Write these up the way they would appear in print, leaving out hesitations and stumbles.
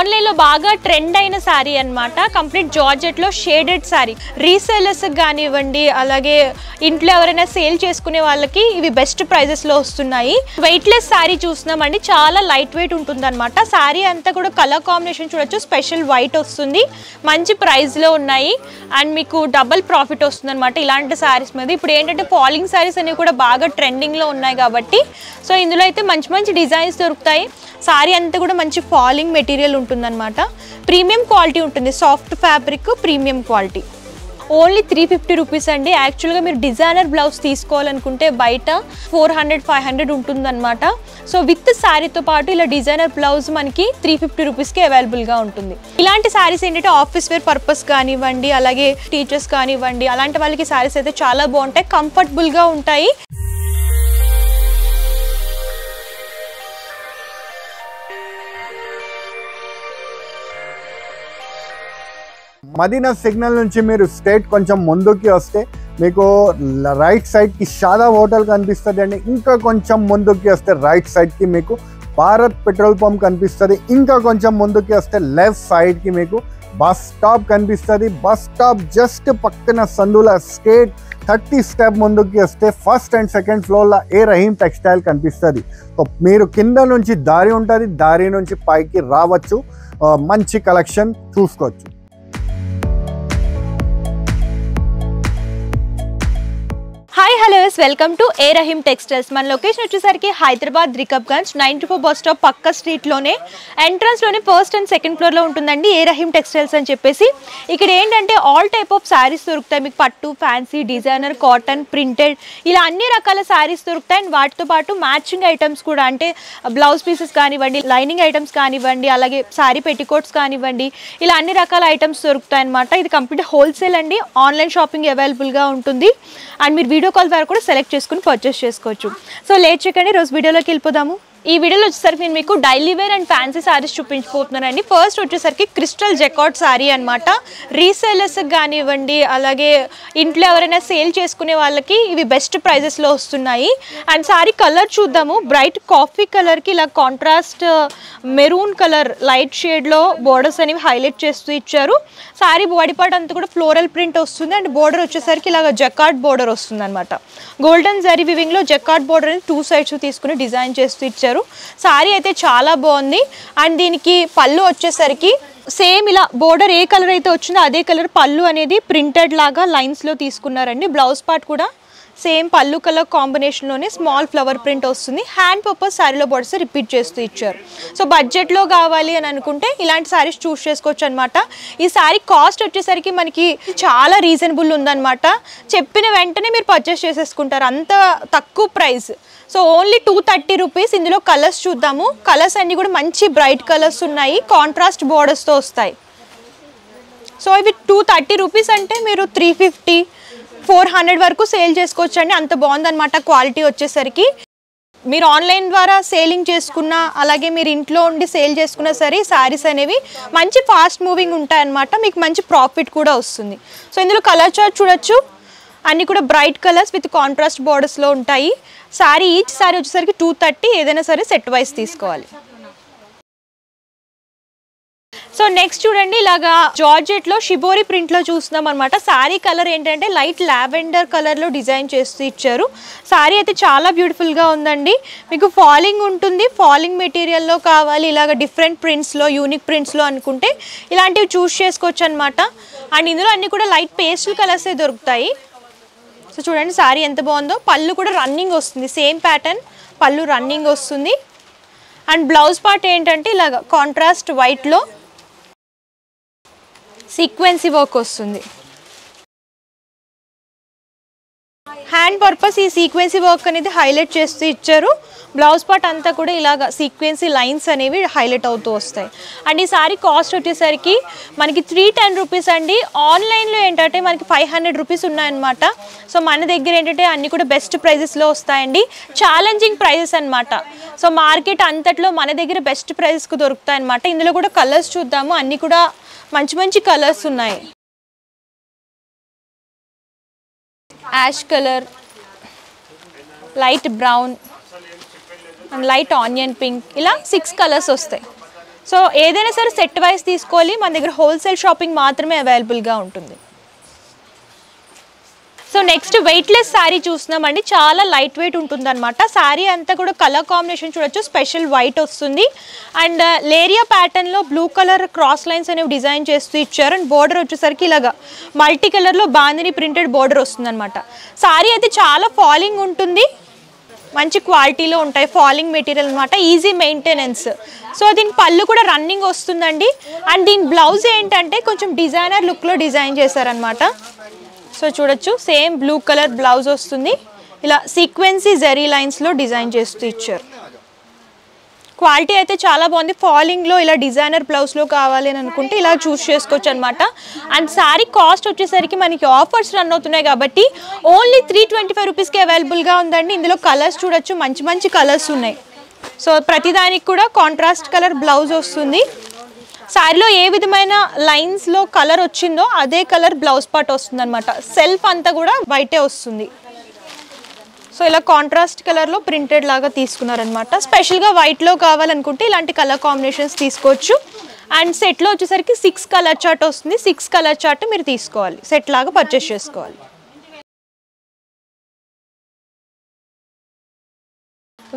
Online లో బాగా trend అయిన సారీ అన్నమాట. కంప్లీట్ జార్జెట్ లో షేడెడ్ సారీ. రీసేలర్స్ కానివ్వండి, అలాగే ఇంట్లో ఎవరైనా సేల్ చేసుకునే వాళ్ళకి ఇవి బెస్ట్ ప్రైజెస్ లో వస్తున్నాయి. వెయిట్ లెస్ సారీ చూస్తున్నామండి, చాలా లైట్ వెయిట్ ఉంటుంది అనమాట. సారీ అంతా కూడా కలర్ కాంబినేషన్ చూడొచ్చు, స్పెషల్ వైట్ వస్తుంది, మంచి ప్రైస్ లో ఉన్నాయి అండ్ మీకు డబుల్ ప్రాఫిట్ వస్తుంది అనమాట ఇలాంటి సారీస్ మీద. ఇప్పుడు ఏంటంటే ఫాలింగ్ సారీస్ అనేవి కూడా బాగా ట్రెండింగ్ లో ఉన్నాయి కాబట్టి సో ఇందులో అయితే మంచి మంచి డిజైన్స్ దొరుకుతాయి. సారీ అంతా కూడా మంచి ఫాలింగ్ మెటీరియల్ ఉంటుందన్నమాట. ప్రీమియం క్వాలిటీ ఉంటుంది, soft fabric, premium quality. Only 350 rupees అండి. యాక్చువల్గా మీరు డిజైనర్ బ్లౌజ్ తీసుకోవాలనుకుంటే బయట 400-500 ఉంటుందన్నమాట. సో విత్ శారీతో పాటు ఇలా డిజైనర్ బ్లౌజ్ మనకి 350 రూపీస్కి అవైలబుల్గా ఉంటుంది. ఇలాంటి శారీస్ ఏంటంటే ఆఫీస్ వేర్ పర్పస్ కానివ్వండి, అలాగే టీచర్స్ కానివ్వండి, అలాంటి వాళ్ళకి శారీస్ అయితే చాలా బాగుంటాయి, కంఫర్టబుల్గా ఉంటాయి. మదీనా సిగ్నల్ నుంచి మీరు స్ట్రేట్ కొంచెం ముందుకి వస్తే మీకు రైట్ సైడ్కి షాదా హోటల్ కనిపిస్తుంది అండి. ఇంకా కొంచెం ముందుకి వస్తే రైట్ సైడ్కి మీకు భారత్ పెట్రోల్ పంప్ కనిపిస్తుంది. ఇంకా కొంచెం ముందుకి వస్తే లెఫ్ట్ సైడ్కి మీకు బస్ స్టాప్ కనిపిస్తుంది. బస్ స్టాప్ జస్ట్ పక్కన సందుల స్ట్రేట్ 30 స్టెప్ ముందుకి వస్తే ఫస్ట్ అండ్ సెకండ్ ఫ్లోర్లో ఏ రహీం టెక్స్టైల్ కనిపిస్తుంది. సో మీరు కింద నుంచి దారి ఉంటుంది, దారి నుంచి పైకి రావచ్చు, మంచి కలెక్షన్ చూసుకోవచ్చు. Hi hello, welcome to A Rahim textiles. మన లొకేషన్ వచ్చేసరికి హైదరాబాద్ రికబ్గంజ్ 94 బస్ స్టాప్ పక్క స్ట్రీట్లోనే ఎంట్రన్స్లోనే ఫస్ట్ అండ్ సెకండ్ ఫ్లోర్లో ఉంటుందండి ఏ రహీం టెక్స్టైల్స్ అని చెప్పేసి. ఇక్కడ ఏంటంటే ఆల్ టైప్ ఆఫ్ శారీస్ దొరుకుతాయి మీకు. పట్టు, ఫ్యాన్సీ, డిజైనర్, కాటన్, ప్రింటెడ్, ఇలా అన్ని రకాల శారీస్ దొరుకుతాయి. అండ్ వాటితో పాటు మ్యాచింగ్ ఐటమ్స్ కూడా, అంటే బ్లౌజ్ పీసెస్ కానివ్వండి, లైనింగ్ ఐటమ్స్ కానివ్వండి, అలాగే శారీ పెట్టికోట్స్ కానివ్వండి, ఇలా అన్ని రకాల ఐటమ్స్ దొరుకుతాయి అనమాట. ఇది కంప్లీట్ హోల్సేల్ అండి. ఆన్లైన్ షాపింగ్ అవైలబుల్గా ఉంటుంది అండ్ మీరు వీడియో కాల్ ద్వారా కూడా సెలెక్ట్ చేసుకుని పర్చేస్ చేసుకోవచ్చు. సో లేట్ చేయకండి, రోజు వీడియోలోకి వెళ్ళిపోదాము. ఈ వీడియోలో వచ్చేసరికి నేను మీకు daily wear and fancy sarees చూపించిపోతున్నానండి. ఫస్ట్ వచ్చేసరికి క్రిస్టల్ జకార్డ్ సారీ అనమాట. రీసేలర్స్ కానివ్వండి, అలాగే ఇంట్లో ఎవరైనా సేల్ చేసుకునే వాళ్ళకి ఇవి బెస్ట్ ప్రైజెస్లో వస్తున్నాయి. అండ్ సారీ కలర్ చూద్దాము. బ్రైట్ కాఫీ కలర్కి ఇలా కాంట్రాస్ట్ మెరూన్ కలర్ లైట్ షేడ్లో బోర్డర్స్ అనేవి హైలైట్ చేస్తూ ఇచ్చారు. సారీ బాడీ పార్ట్ అంతా కూడా ఫ్లోరల్ ప్రింట్ వస్తుంది అండ్ బోర్డర్ వచ్చేసరికి ఇలాగ జకార్డ్ బోర్డర్ వస్తుంది అనమాట. గోల్డెన్ జరీ వివింగ్లో జకార్డ్ బోర్డర్ అని 2 సైడ్స్ తీసుకుని డిజైన్ చేస్తూ ఇచ్చారు. సారీ అయితే చాలా బాగుంది. అండ్ దీనికి పళ్ళు వచ్చేసరికి సేమ్ ఇలా బోర్డర్ ఏ కలర్ అయితే వచ్చిందో అదే కలర్ పళ్ళు అనేది ప్రింటెడ్ లాగా లైన్స్లో తీసుకున్నారండి. బ్లౌజ్ పార్ట్ కూడా సేమ్ పళ్ళు కలర్ కాంబినేషన్లోనే స్మాల్ ఫ్లవర్ ప్రింట్ వస్తుంది. హ్యాండ్ పర్పస్ శారీలో బోర్డర్స్ రిపీట్ చేస్తూ ఇచ్చారు. సో బడ్జెట్లో కావాలి అని అనుకుంటే ఇలాంటి శారీస్ చూస్ చేసుకోవచ్చు అనమాట. ఈ శారీ కాస్ట్ వచ్చేసరికి మనకి చాలా రీజనబుల్ ఉందన్నమాట. చెప్పిన వెంటనే మీరు పర్చేస్ చేసేసుకుంటారు, అంత తక్కువ ప్రైస్. So only 230 rupees. ఇందులో కలర్స్ చూద్దాము. కలర్స్ అన్నీ కూడా మంచి బ్రైట్ కలర్స్ ఉన్నాయి, కాంట్రాస్ట్ బోర్డర్స్తో వస్తాయి. సో ఇవి 230 రూపీస్ అంటే మీరు 350-400 వరకు సేల్ చేసుకోవచ్చు అండి. అంత బాగుందన్నమాట క్వాలిటీ వచ్చేసరికి. మీరు ఆన్లైన్ ద్వారా సేలింగ్ చేసుకున్నా, అలాగే మీరు ఇంట్లో ఉండి సేల్ చేసుకున్నా సరే శారీస్ అనేవి మంచి ఫాస్ట్ మూవింగ్ ఉంటాయన్నమాట. మీకు మంచి ప్రాఫిట్ కూడా వస్తుంది. సో ఇందులో కలర్ చార్ట్ చూడొచ్చు, అన్నీ కూడా బ్రైట్ కలర్స్ విత్ కాంట్రాస్ట్ బోర్డర్స్లో ఉంటాయి. శారీ ఈచ్ శారీ వచ్చేసరికి 230, ఏదైనా సరే సెట్ వైజ్ తీసుకోవాలి. సో నెక్స్ట్ చూడండి, ఇలాగా జార్జెట్లో షిబోరి ప్రింట్లో చూస్తున్నాం అనమాట. శారీ కలర్ ఏంటంటే లైట్ లావెండర్ కలర్లో డిజైన్ చేస్తూ ఇచ్చారు. శారీ అయితే చాలా బ్యూటిఫుల్గా ఉందండి. మీకు ఫాలింగ్ ఉంటుంది, ఫాలింగ్ మెటీరియల్లో కావాలి, ఇలాగ డిఫరెంట్ ప్రింట్స్లో, యూనిక్ ప్రింట్స్లో అనుకుంటే ఇలాంటివి చూస్ చేసుకోవచ్చు అనమాట. అండ్ ఇందులో అన్నీ కూడా లైట్ పేస్టల్ కలర్సే దొరుకుతాయి. సో చూడండి శారీ ఎంత బాగుందో. పళ్ళు కూడా రన్నింగ్ వస్తుంది, సేమ్ ప్యాటర్న్ పళ్ళు రన్నింగ్ వస్తుంది. అండ్ బ్లౌజ్ పార్ట్ ఏంటంటే ఇలాగ కాంట్రాస్ట్ వైట్లో సీక్వెన్సీ వర్క్ వస్తుంది. హ్యాండ్ పర్పస్ ఈ సీక్వెన్సీ వర్క్ అనేది హైలైట్ చేస్తూ ఇచ్చారు. బ్లౌజ్ పార్ట్ అంతా కూడా ఇలాగ సీక్వెన్సీ లైన్స్ అనేవి హైలైట్ అవుతూ వస్తాయి. అండ్ ఈ సారీ కాస్ట్ వచ్చేసరికి మనకి 310 రూపీస్ అండి. ఆన్లైన్లో ఏంటంటే మనకి 500 రూపీస్ ఉన్నాయన్నమాట. సో మన దగ్గర ఏంటంటే అన్నీ కూడా బెస్ట్ ప్రైజెస్లో వస్తాయండి, ఛాలెంజింగ్ ప్రైజెస్ అనమాట. సో మార్కెట్ అంతట్లో మన దగ్గర బెస్ట్ ప్రైజెస్కి దొరుకుతాయి అనమాట. ఇందులో కూడా కలర్స్ చూద్దాము, అన్నీ కూడా మంచి మంచి కలర్స్ ఉన్నాయి. Ash colour, light brown and light onion pink, ఇలా 6 కలర్స్ వస్తాయి. సో ఏదైనా సరే సెట్ వైజ్ తీసుకోవాలి, మన దగ్గర హోల్సేల్ షాపింగ్ మాత్రమే అవైలబుల్గా ఉంటుంది. సో నెక్స్ట్ వెయిట్లెస్ శారీ చూస్తున్నామండి. చాలా లైట్ వెయిట్ ఉంటుంది అనమాట. శారీ అంతా కూడా కలర్ కాంబినేషన్ చూడొచ్చు, స్పెషల్ వైట్ వస్తుంది అండ్ లేరియా ప్యాటర్న్లో బ్లూ కలర్ క్రాస్ లైన్స్ అనేవి డిజైన్ చేస్తూ ఇచ్చారు. అండ్ బోర్డర్ వచ్చేసరికి ఇలాగా మల్టీ కలర్లో బాందిని ప్రింటెడ్ బోర్డర్ వస్తుంది అనమాట. శారీ అయితే చాలా ఫాలింగ్ ఉంటుంది, మంచి క్వాలిటీలో ఉంటాయి, ఫాలింగ్ మెటీరియల్ అనమాట, ఈజీ మెయింటెనెన్స్. సో దీని పళ్ళు కూడా రన్నింగ్ వస్తుందండి. అండ్ దీని బ్లౌజ్ ఏంటంటే కొంచెం డిజైనర్ లుక్లో డిజైన్ చేశారనమాట. సో చూడొచ్చు, సేమ్ బ్లూ కలర్ బ్లౌజ్ వస్తుంది, ఇలా సీక్వెన్సీ జరీ లైన్స్లో డిజైన్ చేస్తూ ఇచ్చారు. క్వాలిటీ అయితే చాలా బాగుంది. ఫాలింగ్లో ఇలా డిజైనర్ బ్లౌజ్లో కావాలి అని అనుకుంటే ఇలా చూస్ చేసుకోవచ్చు అనమాట. అండ్ శారీ కాస్ట్ వచ్చేసరికి మనకి ఆఫర్స్ రన్ అవుతున్నాయి కాబట్టి ఓన్లీ 325 రూపీస్కి అవైలబుల్గా ఉందండి. ఇందులో కలర్స్ చూడొచ్చు, మంచి మంచి కలర్స్ ఉన్నాయి. సో ప్రతిదానికి కూడా కాంట్రాస్ట్ కలర్ బ్లౌజ్ వస్తుంది. శారీలో ఏ విధమైన లైన్స్లో కలర్ వచ్చిందో అదే కలర్ బ్లౌజ్ పార్ట్ వస్తుంది అనమాట. సెల్ఫ్ అంతా కూడా వైటే వస్తుంది. సో ఇలా కాంట్రాస్ట్ కలర్లో ప్రింటెడ్ లాగా తీసుకున్నారనమాట. స్పెషల్గా వైట్లో కావాలనుకుంటే ఇలాంటి కలర్ కాంబినేషన్స్ తీసుకోవచ్చు. అండ్ సెట్లో వచ్చేసరికి 6 కలర్ చార్ట్ వస్తుంది. 6 కలర్ చార్ట్ మీరు తీసుకోవాలి, సెట్ లాగా పర్చేస్ చేసుకోవాలి.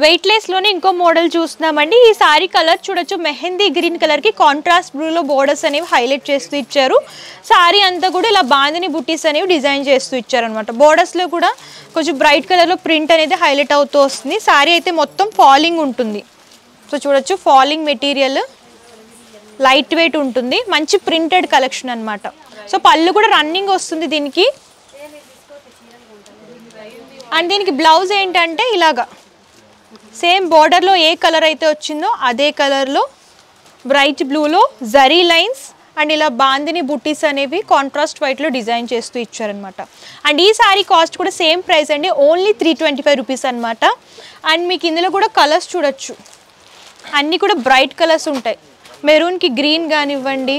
వెయిట్లెస్లోనే ఇంకో మోడల్ చూస్తున్నామండి. ఈ శారీ కలర్ చూడొచ్చు, మెహందీ గ్రీన్ కలర్కి కాంట్రాస్ట్ బ్లూలో బోర్డర్స్ అనేవి హైలైట్ చేస్తూ ఇచ్చారు. శారీ అంతా కూడా ఇలా బాందిని బుట్టీస్ అనేవి డిజైన్ చేస్తూ ఇచ్చారనమాట. బోర్డర్స్లో కూడా కొంచెం బ్రైట్ కలర్లో ప్రింట్ అనేది హైలైట్ అవుతూ వస్తుంది. శారీ అయితే మొత్తం ఫాలింగ్ ఉంటుంది. సో చూడొచ్చు, ఫాలింగ్ మెటీరియల్, లైట్ వెయిట్ ఉంటుంది, మంచి ప్రింటెడ్ కలెక్షన్ అనమాట. సో పళ్ళు కూడా రన్నింగ్ వస్తుంది దీనికి. అండ్ దీనికి బ్లౌజ్ ఏంటంటే ఇలాగా సేమ్ బోర్డర్లో ఏ కలర్ అయితే వచ్చిందో అదే కలర్లో బ్రైట్ బ్లూలో జరీ లైన్స్ అండ్ ఇలా బాందిని బుట్టీస్ అనేవి కాంట్రాస్ట్ వైట్లో డిజైన్ చేస్తూ ఇచ్చారనమాట. అండ్ ఈ శారీ కాస్ట్ కూడా సేమ్ ప్రైస్ అండి, ఓన్లీ 325 రూపీస్ అనమాట. అండ్ మీకు ఇందులో కూడా కలర్స్ చూడొచ్చు, అన్నీ కూడా బ్రైట్ కలర్స్ ఉంటాయి. మెరూన్కి గ్రీన్ కానివ్వండి,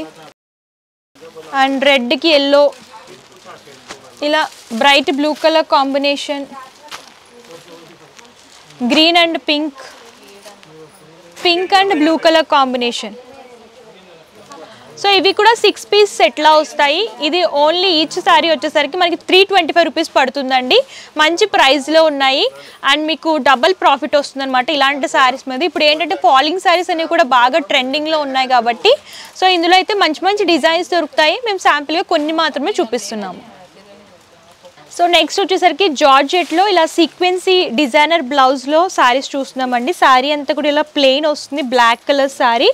అండ్ రెడ్కి ఎల్లో, ఇలా bright blue colour combination, green and pink, pink and blue colour combination. So ఇవి కూడా 6 పీస్ సెట్లా వస్తాయి. ఇది ఓన్లీ ఈచ్ శారీ వచ్చేసరికి మనకి 325 రూపీస్ పడుతుందండి. మంచి ప్రైస్లో ఉన్నాయి అండ్ మీకు డబల్ ప్రాఫిట్ వస్తుందన్నమాట ఇలాంటి శారీస్ మీద. ఇప్పుడు ఏంటంటే ఫాలింగ్ శారీస్ అనేవి కూడా బాగా ట్రెండింగ్లో ఉన్నాయి కాబట్టి సో ఇందులో అయితే మంచి మంచి డిజైన్స్ దొరుకుతాయి. మేము శాంపిల్గా కొన్ని మాత్రమే చూపిస్తున్నాము. సో నెక్స్ట్ వచ్చేసరికి జార్జెట్లో ఇలా సీక్వెన్సీ డిజైనర్ బ్లౌజ్లో శారీస్ చూస్తున్నామండి. శారీ అంతా కూడా ఇలా ప్లెయిన్ వస్తుంది, black colour saree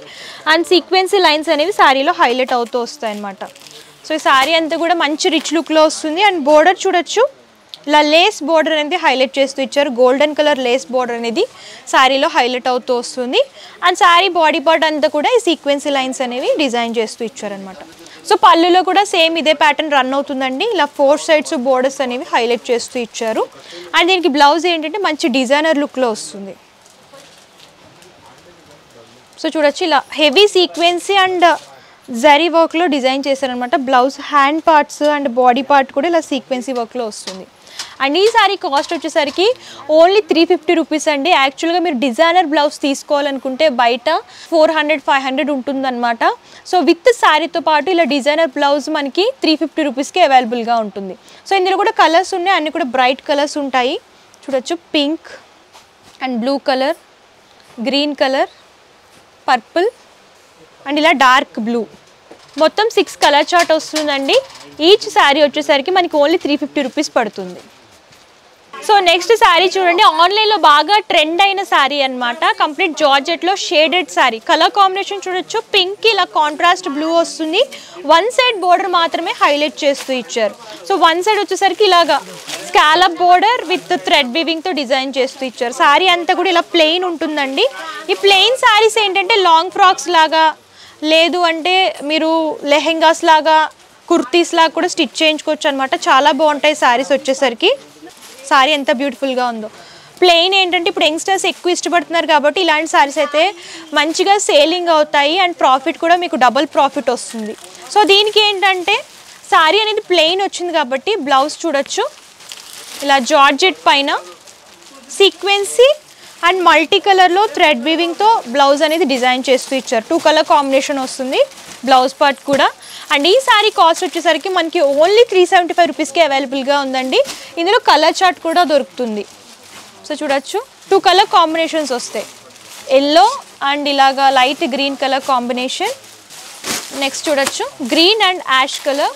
and sequence lines అనేవి శారీలో హైలైట్ అవుతూ వస్తాయి అన్నమాట. సో ఈ శారీ అంతా కూడా మంచి రిచ్ లుక్లో వస్తుంది. అండ్ బోర్డర్ చూడొచ్చు, ఇలా లేస్ బోర్డర్ అనేది హైలైట్ చేస్తూ ఇచ్చారు. గోల్డెన్ కలర్ లేస్ బోర్డర్ అనేది శారీలో హైలైట్ అవుతూ వస్తుంది. అండ్ శారీ బాడీ పార్ట్ అంతా కూడా ఈ సీక్వెన్సీ లైన్స్ అనేవి డిజైన్ చేస్తూ ఇచ్చారనమాట. సో పళ్ళులో కూడా సేమ్ ఇదే ప్యాటర్న్ రన్ అవుతుందండి. ఇలా 4 సైడ్స్ బోర్డర్స్ అనేవి హైలైట్ చేస్తూ ఇచ్చారు. అండ్ దీనికి బ్లౌజ్ ఏంటంటే మంచి డిజైనర్ లుక్లో వస్తుంది. సో చూడొచ్చు, ఇలా హెవీ సీక్వెన్సీ అండ్ జరీ వర్క్లో డిజైన్ చేశారనమాట. Blouse hand parts and body part కూడా ఇలా సీక్వెన్సీ వర్క్లో వస్తుంది. అండ్ ఈ సారీ కాస్ట్ వచ్చేసరికి ఓన్లీ 350 రూపీస్ అండి. యాక్చువల్గా మీరు డిజైనర్ బ్లౌజ్ తీసుకోవాలనుకుంటే బయట 400-500 ఉంటుందన్నమాట. సో విత్ శారీతో పాటు ఇలా డిజైనర్ బ్లౌజ్ మనకి 350 రూపీస్కి అవైలబుల్గా ఉంటుంది. సో ఇందులో కూడా కలర్స్ ఉన్నాయి, అన్నీ కూడా బ్రైట్ కలర్స్ ఉంటాయి. చూడొచ్చు, pink and blue colour, green colour, purple and ఇలా డార్క్ బ్లూ, మొత్తం 6 కలర్ చార్ట్ వస్తుందండి. ఈచ్ శారీ వచ్చేసరికి మనకి ఓన్లీ 350 రూపీస్ పడుతుంది. సో నెక్స్ట్ శారీ చూడండి, ఆన్లైన్లో బాగా ట్రెండ్ అయిన శారీ అనమాట. కంప్లీట్ జార్జెట్లో షేడెడ్ శారీ, కలర్ కాంబినేషన్ చూడొచ్చు, పింక్ ఇలా కాంట్రాస్ట్ బ్లూ వస్తుంది. 1 సైడ్ బోర్డర్ మాత్రమే హైలైట్ చేస్తూ ఇచ్చారు. సో 1 సైడ్ వచ్చేసరికి ఇలాగా స్కాలప్ బోర్డర్ విత్ థ్రెడ్ వీవింగ్తో డిజైన్ చేస్తూ ఇచ్చారు. శారీ అంతా కూడా ఇలా ప్లెయిన్ ఉంటుందండి. ఈ ప్లెయిన్ శారీస్ ఏంటంటే లాంగ్ ఫ్రాక్స్ లాగా, లేదు అంటే మీరు లెహెంగాస్ లాగా, కుర్తీస్ లాగా కూడా స్టిచ్ చేయించుకోవచ్చు అనమాట. చాలా బాగుంటాయి శారీస్ వచ్చేసరికి. శారీ ఎంత బ్యూటిఫుల్గా ఉందో. ప్లెయిన్ ఏంటంటే ఇప్పుడు యంగ్స్టర్స్ ఎక్కువ ఇష్టపడుతున్నారు కాబట్టి ఇలాంటి శారీస్ అయితే మంచిగా సేలింగ్ అవుతాయి అండ్ ప్రాఫిట్ కూడా మీకు డబుల్ ప్రాఫిట్ వస్తుంది. సో దీనికి ఏంటంటే శారీ అనేది ప్లెయిన్ వచ్చింది కాబట్టి బ్లౌజ్ చూడొచ్చు, ఇలా జార్జెట్ పైన సీక్వెన్సీ అండ్ మల్టీ కలర్లో థ్రెడ్ వీవింగ్తో బ్లౌజ్ అనేది డిజైన్ చేస్తూ ఇచ్చారు. 2 కలర్ కాంబినేషన్ వస్తుంది బ్లౌజ్ పార్ట్ కూడా. అండ్ ఈ సారీ కాస్ట్ వచ్చేసరికి మనకి ఓన్లీ 375 రూపీస్కి అవైలబుల్గా ఉందండి. ఇందులో కలర్ చార్ట్ కూడా దొరుకుతుంది. సో చూడొచ్చు 2 కలర్ కాంబినేషన్స్ వస్తాయి, ఎల్లో అండ్ ఇలాగా light green colour combination. Next చూడొచ్చు green and ash colour.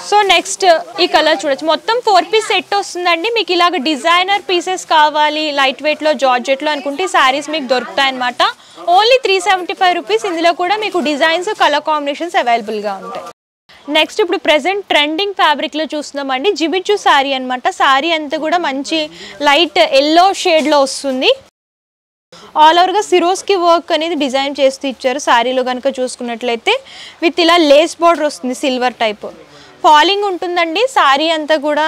So next ఈ కలర్ చూడొచ్చు, మొత్తం 4 పీస్ సెట్ వస్తుందండి. మీకు ఇలాగ డిజైనర్ పీసెస్ కావాలి లైట్ వెయిట్లో జార్జెట్లో అనుకుంటే శారీస్ మీకు దొరుకుతాయి అనమాట. Only 375 rupees. ఇందులో కూడా మీకు డిజైన్స్ కలర్ కాంబినేషన్స్ అవైలబుల్గా ఉంటాయి. నెక్స్ట్ ఇప్పుడు ప్రెసెంట్ ట్రెండింగ్ ఫ్యాబ్రిక్లో చూస్తున్నామండి, జిమిచూ శారీ అనమాట. శారీ అంతా కూడా మంచి లైట్ ఎల్లో షేడ్లో వస్తుంది. ఆల్ ఓవర్గా సిరోస్కి వర్క్ అనేది డిజైన్ చేస్తూ ఇచ్చారు. శారీలో కనుక చూసుకున్నట్లయితే విత్ ఇలా లేస్ బార్డర్ వస్తుంది, సిల్వర్ టైప్ ఫాలింగ్ ఉంటుందండి. శారీ అంతా కూడా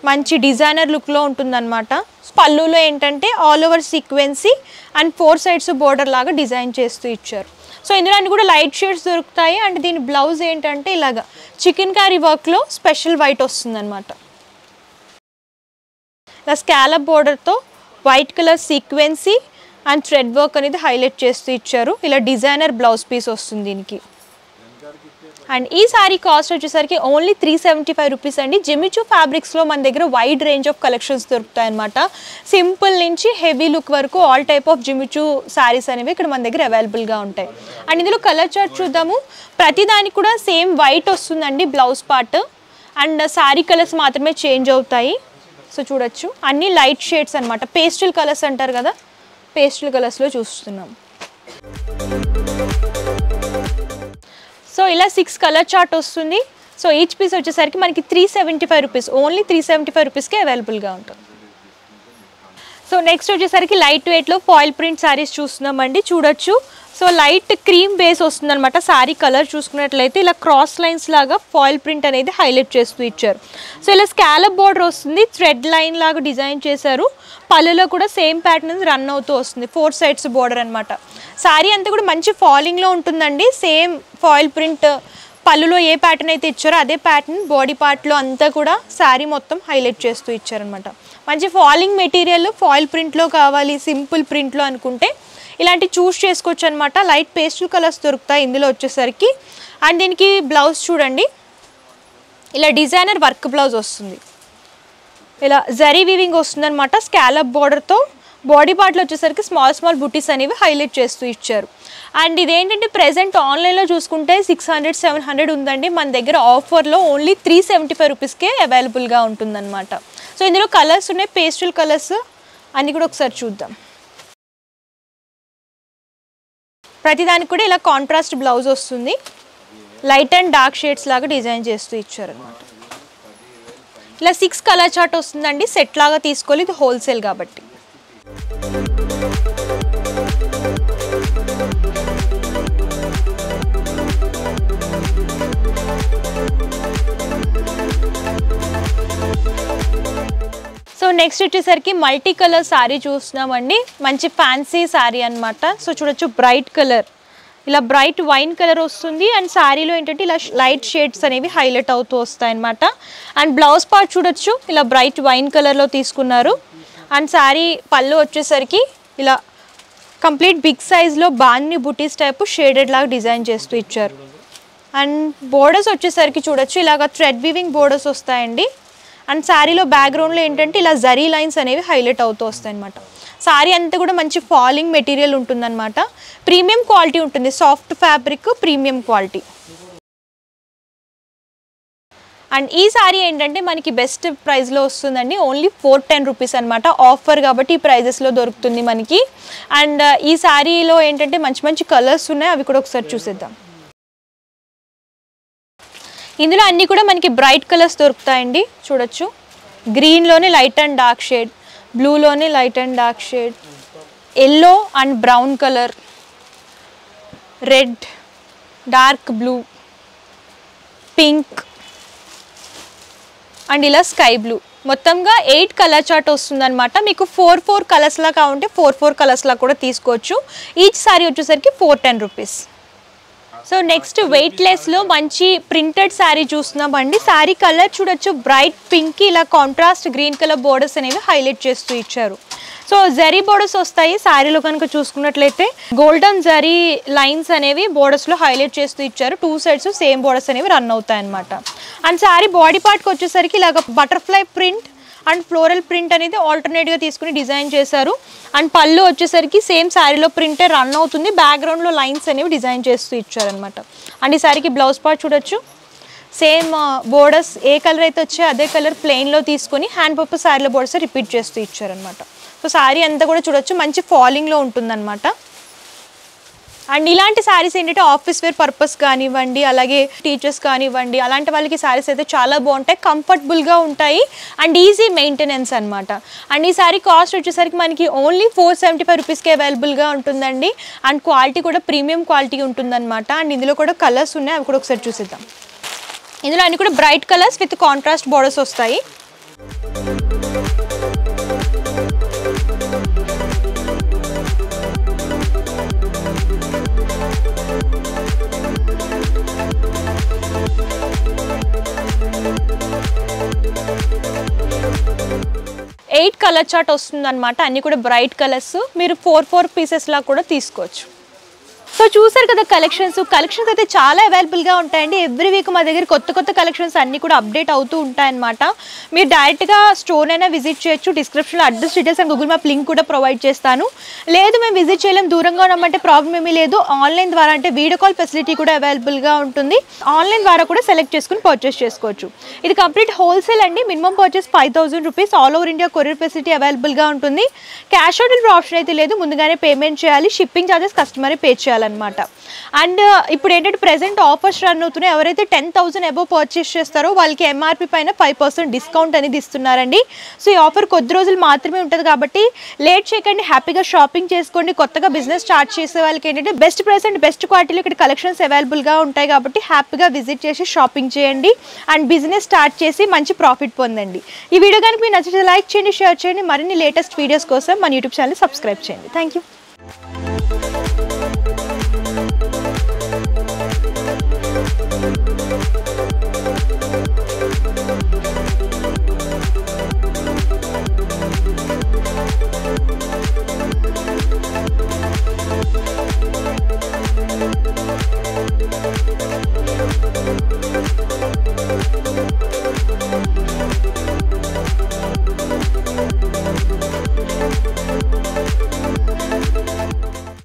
మంచి డిజైనర్ లుక్లో ఉంటుందన్నమాట. పళ్ళులో ఏంటంటే all over sequence and 4 sides border లాగా డిజైన్ చేస్తూ ఇచ్చారు. సో ఇందులో అన్ని కూడా లైట్ షేడ్స్ దొరుకుతాయి. అండ్ దీని బ్లౌజ్ ఏంటంటే ఇలాగా చికెన్ కర్రీ వర్క్లో స్పెషల్ వైట్ వస్తుందన్నమాట. ఇలా స్కాలప్ బోర్డర్తో white colour sequence and thread work అనేది హైలైట్ చేస్తూ ఇచ్చారు. ఇలా డిజైనర్ బ్లౌజ్ పీస్ వస్తుంది దీనికి. అండ్ ఈ సారీ కాస్ట్ వచ్చేసరికి ఓన్లీ 375 రూపీస్ అండి. జిమిచూ ఫ్యాబ్రిక్స్లో మన దగ్గర వైడ్ రేంజ్ ఆఫ్ కలెక్షన్స్ దొరుకుతాయి అనమాట. సింపుల్ నుంచి హెవీ లుక్ వరకు all type of Jimmy Choo saris అనేవి ఇక్కడ మన దగ్గర అవైలబుల్గా ఉంటాయి. అండ్ ఇందులో కలర్ చార్ట్ చూద్దాము. ప్రతిదానికి కూడా సేమ్ వైట్ వస్తుందండి blouse part. And sari colours మాత్రమే చేంజ్ అవుతాయి. సో చూడొచ్చు అన్ని లైట్ షేడ్స్ అనమాట, పేస్టల్ కలర్స్ అంటారు కదా, పేస్టల్ కలర్స్లో చూస్తున్నాం. సో ఇలా 6 కలర్ చార్ట్ వస్తుంది. సో ఈచ్ పీస్ వచ్చేసరికి మనకి 375 రూపీస్, ఓన్లీ 375 రూపీస్కే అవైలబుల్గా ఉంటుంది. సో నెక్స్ట్ వచ్చేసరికి లైట్ వెయిట్లో ఫాయిల్ ప్రింట్ శారీస్ చూస్తున్నామండి. చూడొచ్చు సో లైట్ క్రీమ్ బేస్ వస్తుంది అనమాట. శారీ కలర్ చూసుకున్నట్లయితే ఇలా క్రాస్ లైన్స్ లాగా ఫాయిల్ ప్రింట్ అనేది హైలైట్ చేస్తూ ఇచ్చారు. సో ఇలా స్కాలప్ బోర్డర్ వస్తుంది, థ్రెడ్ లైన్ లాగా డిజైన్ చేశారు. పళ్ళులో కూడా సేమ్ ప్యాటర్న్ రన్ అవుతూ వస్తుంది, 4 సైడ్స్ బోర్డర్ అనమాట. శారీ అంతా కూడా మంచి ఫాలింగ్లో ఉంటుందండి. సేమ్ ఫాయిల్ ప్రింట్ పళ్ళులో ఏ ప్యాటర్న్ అయితే ఇచ్చారో అదే ప్యాటర్న్ బాడీ పార్ట్లో అంతా కూడా శారీ మొత్తం హైలైట్ చేస్తూ ఇచ్చారనమాట. మంచి ఫాలింగ్ మెటీరియల్, ఫాయిల్ ప్రింట్లో కావాలి సింపుల్ ప్రింట్లో అనుకుంటే ఇలాంటి చూస్ చేసుకోవచ్చు అనమాట. లైట్ పేస్టల్ కలర్స్ దొరుకుతాయి ఇందులో వచ్చేసరికి. అండ్ దీనికి బ్లౌజ్ చూడండి, ఇలా డిజైనర్ వర్క్ బ్లౌజ్ వస్తుంది. ఇలా జరీ వీవింగ్ వస్తుంది అనమాట. స్కాలప్ బోర్డర్తో బాడీ పార్ట్లో వచ్చేసరికి స్మాల్ బుటీస్ అనేవి హైలైట్ చేస్తూ ఇచ్చారు. అండ్ ఇదేంటంటే ప్రెసెంట్ ఆన్లైన్లో చూసుకుంటే 600-700 ఉందండి. మన దగ్గర ఆఫర్లో ఓన్లీ 375 రూపీస్కే అవైలబుల్గా ఉంటుందన్నమాట. సో ఇందులో కలర్స్ ఉన్నాయి, పేస్టల్ కలర్స్ అన్నీ కూడా ఒకసారి చూద్దాం. ప్రతిదానికి కూడా ఇలా కాంట్రాస్ట్ బ్లౌజ్ వస్తుంది, లైట్ అండ్ డార్క్ షేడ్స్ లాగా డిజైన్ చేస్తూ ఇచ్చారనమాట. ఇలా 6 కలర్ చార్ట్ వస్తుందండి. సెట్ లాగా తీసుకోవాలి, ఇది హోల్సేల్ కాబట్టి. సో నెక్స్ట్ వచ్చేసరికి మల్టీ కలర్ శారీ చూస్తున్నామండి. మంచి ఫ్యాన్సీ శారీ అనమాట. సో చూడొచ్చు బ్రైట్ కలర్, ఇలా బ్రైట్ వైన్ కలర్ వస్తుంది. అండ్ శారీలో ఏంటంటే ఇలా లైట్ షేడ్స్ అనేవి హైలైట్ అవుతూ వస్తాయి అనమాట. అండ్ బ్లౌజ్ పార్ట్ చూడొచ్చు, ఇలా బ్రైట్ వైన్ కలర్లో తీసుకున్నారు. అండ్ శారీ పళ్ళు వచ్చేసరికి ఇలా కంప్లీట్ బిగ్ సైజ్లో బాన్ని బుటీస్ టైపు షేడెడ్ లాగా డిజైన్ చేస్తూ ఇచ్చారు. అండ్ బోర్డర్స్ వచ్చేసరికి చూడొచ్చు ఇలాగ థ్రెడ్ వీవింగ్ బోర్డర్స్ వస్తాయండి. అండ్ శారీలో బ్యాక్గ్రౌండ్లో ఏంటంటే ఇలా జరీ లైన్స్ అనేవి హైలైట్ అవుతూ వస్తాయి అనమాట. శారీ అంతా కూడా మంచి ఫాలింగ్ మెటీరియల్ ఉంటుందన్నమాట. ప్రీమియం క్వాలిటీ ఉంటుంది, soft fabric, premium quality. And ఈ శారీ ఏంటంటే మనకి బెస్ట్ ప్రైస్లో వస్తుందండి, ఓన్లీ 410 రూపీస్ అనమాట. ఆఫర్ కాబట్టి ఈ ప్రైజెస్లో దొరుకుతుంది మనకి. అండ్ ఈ శారీలో ఏంటంటే మంచి మంచి కలర్స్ ఉన్నాయి, అవి కూడా ఒకసారి చూసేద్దాం. ఇందులో అన్నీ కూడా మనకి బ్రైట్ కలర్స్ దొరుకుతాయండి. చూడొచ్చు గ్రీన్లోనే లైట్ అండ్ డార్క్ షేడ్, బ్లూలోనే light and dark shade, yellow and brown colour, red, dark blue, pink and ఇలా స్కై బ్లూ. మొత్తంగా 8 కలర్ చార్ట్ వస్తుందన్నమాట. మీకు 4 కలర్స్లా కావాలంటే 4 కలర్స్లా కూడా తీసుకోవచ్చు. ఈచ్ సారీ వచ్చేసరికి 410 రూపీస్. సో నెక్స్ట్ వెయిట్లెస్లో మంచి ప్రింటెడ్ శారీ చూస్తున్నామండి. శారీ కలర్ చూడొచ్చు, బ్రైట్ పింక్, ఇలా కాంట్రాస్ట్ గ్రీన్ కలర్ బోర్డర్స్ అనేవి హైలైట్ చేస్తూ ఇచ్చారు. సో జరీ బోర్డర్స్ వస్తాయి. శారీలో కనుక చూసుకున్నట్లయితే గోల్డెన్ జరీ లైన్స్ అనేవి బోర్డర్స్లో హైలైట్ చేస్తూ ఇచ్చారు. 2 సైడ్స్ సేమ్ బోర్డర్స్ అనేవి రన్ అవుతాయి అనమాట. అండ్ శారీ బాడీ పార్ట్కి వచ్చేసరికి ఇలాగ butterfly print and floral print అనేది ఆల్టర్నేట్గా తీసుకుని డిజైన్ చేశారు. అండ్ పళ్ళు వచ్చేసరికి సేమ్ శారీలో ప్రింటే రన్ అవుతుంది. బ్యాక్గ్రౌండ్లో లైన్స్ అనేవి డిజైన్ చేస్తూ ఇచ్చారనమాట. అండ్ ఈ శారీకి బ్లౌజ్ పార్ట్ చూడొచ్చు, సేమ్ బోర్డర్స్ ఏ కలర్ అయితే వచ్చాయో అదే కలర్ ప్లెయిన్లో తీసుకొని హ్యాండ్ పర్పస్ శారీలో బోర్డర్స్ రిపీట్ చేస్తూ ఇచ్చారనమాట. సో శారీ అంతా కూడా చూడొచ్చు మంచి ఫాలింగ్లో ఉంటుందన్నమాట. అండ్ ఇలాంటి శారీస్ ఏంటంటే ఆఫీస్ వేర్ పర్పస్ కానివ్వండి, అలాగే టీచర్స్ కానివ్వండి, అలాంటి వాళ్ళకి శారీస్ అయితే చాలా బాగుంటాయి, కంఫర్టబుల్గా ఉంటాయి అండ్ ఈజీ మెయింటెనెన్స్ అనమాట. అండ్ ఈ శారీ కాస్ట్ వచ్చేసరికి మనకి ఓన్లీ 475 రూపీస్కి అవైలబుల్గా ఉంటుందండి. అండ్ క్వాలిటీ కూడా ప్రీమియం క్వాలిటీ ఉంటుందన్నమాట. అండ్ ఇందులో కూడా కలర్స్ ఉన్నాయి, అవి కూడా ఒకసారి చూసిద్దాం. ఇందులో అన్ని కూడా bright colours with contrast borders వస్తాయి. ఎయిట్ కలర్ చార్ట్ వస్తుంది అనమాట. అన్ని కూడా బ్రైట్ కలర్స్, మీరు 4 పీసెస్ లా కూడా తీసుకోవచ్చు. సో చూసారు కదా కలెక్షన్స్ అయితే చాలా అవైలబుల్గా ఉంటాయండి. ఎవ్రీ వీక్ మా దగ్గర కొత్త కలెక్షన్స్ అన్నీ కూడా అప్డేట్ అవుతూ ఉంటాయన్నమాట. మీరు డైరెక్ట్గా స్టోర్ అయినా విజిట్ చేయొచ్చు. డిస్క్రిప్షన్లో address details and Google map link కూడా ప్రొవైడ్ చేస్తాను. లేదు మేము విజిట్ చేయలేం, దూరంగా ఉన్నామంటే ప్రాబ్లం ఏమీ లేదు. ఆన్లైన్ ద్వారా అంటే వీడియో కాల్ ఫెసిలిటీ కూడా అవైలబుల్గా ఉంటుంది. ఆన్లైన్ ద్వారా కూడా సెలెక్ట్ చేసుకుని పర్చేస్ చేసుకోవచ్చు. ఇది కంప్లీట్ హోల్సేల్ అండి. Minimum purchase 5000 rupees. All over India courier facility అవైలబుల్గా ఉంటుంది. క్యాష్ ఆన్ డెలివరీ ఆప్షన్ అయితే లేదు, ముందుగానే పేమెంట్ చేయాలి. షిప్పింగ్ ఛార్జెస్ కస్టమరే పే చేయాలి అనమాట. అండ్ ఇప్పుడు ఏంటంటే ప్రెసెంట్ ఆఫర్స్ రన్ అవుతున్నాయి. ఎవరైతే 10,000 అబోవ్ పర్చేస్ చేస్తారో వాళ్ళకి ఎంఆర్పి పైన 5% డిస్కౌంట్ అనేది ఇస్తున్నారండి. సో ఈ ఆఫర్ కొద్ది రోజులు మాత్రమే ఉంటుంది కాబట్టి లేట్ చేయకండి, హ్యాపీగా షాపింగ్ చేసుకోండి. కొత్తగా బిజినెస్ స్టార్ట్ చేసే వాళ్ళకి ఏంటంటే బెస్ట్ ప్రైస్ అండ్ బెస్ట్ క్వాలిటీలో ఇక్కడ కలెక్షన్స్ అవైలబుల్గా ఉంటాయి కాబట్టి హ్యాపీగా విజిట్ చేసి షాపింగ్ చేయండి అండ్ బిజినెస్ స్టార్ట్ చేసి మంచి ప్రాఫిట్ పొందండి. ఈ వీడియో కనుక మీకు నచ్చితే లైక్ చేయండి, షేర్ చేయండి. మరిన్ని లేటెస్ట్ వీడియోస్ కోసం మన యూట్యూబ్ ఛానల్ సబ్స్క్రైబ్ చేయండి. Thank you.